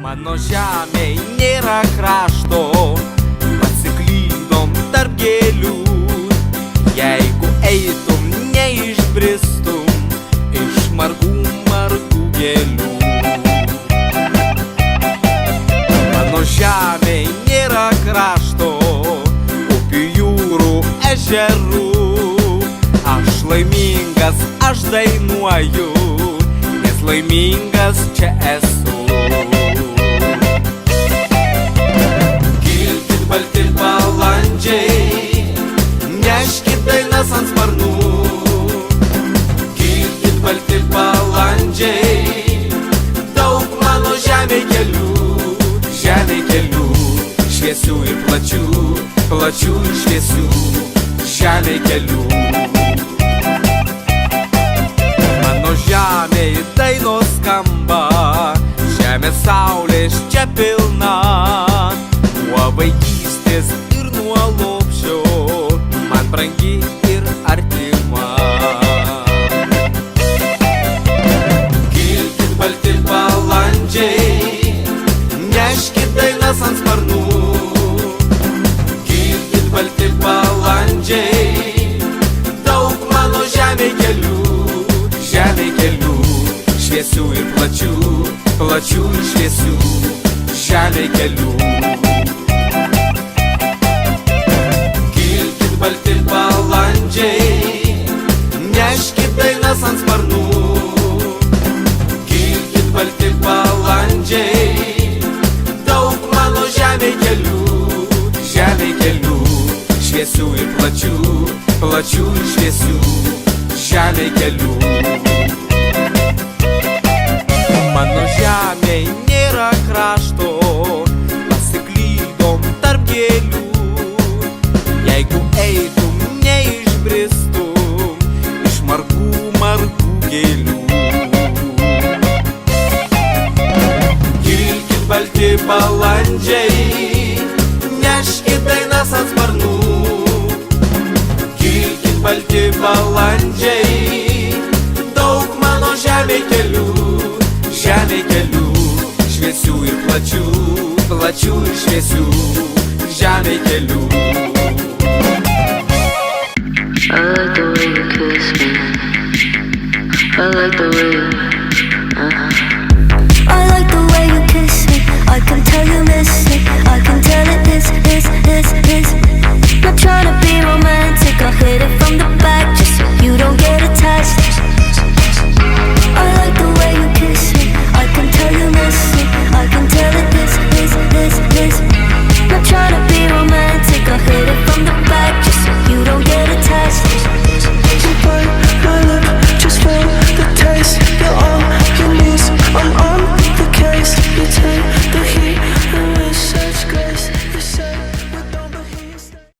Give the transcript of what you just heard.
Mano žemėj nėra krašto, pasiklydom tarp gėlių. Jeigu eitum, neišbristum iš margų gėlių. Mano žemėj nėra krašto, upių, jūrų, ežerų. Aš laimingas, aš dainuoju, nes laimingas čia esu. Kilkit balti balandžiai, neškit dainas ant sparnų. Kilkit balti balandžiai, daug mano žemėj kelių, šviesių ir plačių, plačių ir šviesių, žemėj kelių. Mano žemėj dainos skamba, žemės saulės čia pilna. Nuo vaikystės ir nuo lopšio man brangi ir artima. Kilkit balti balandžiai, neškit dainas ant sparnų. Kilkit balti balandžiai, daug mano žemėj kelių, šviesių ir plačių, plačių ir šviesių, žemėj kelių. Kilkit balti balandžiai, neškit dainas ant sparnų. Kilkit balti balandžiai, daug mano žemėj kelių, šviesių ir plačių, plačių ir šviesių, žemėj kelių. Mano žemėj nėra krašto, pasiklydom tarp gėlių. Jeigu eitum, neišbristum iš margų gėlių. Kilkit balti balandžiai, neškit dainas ant sparnų. Kilkit balti balandžiai, daug mano žemėj kelių, šviesių ir plačių, plačių ir šviesių, žemėj kelių. I like the way you kiss me. I like the way you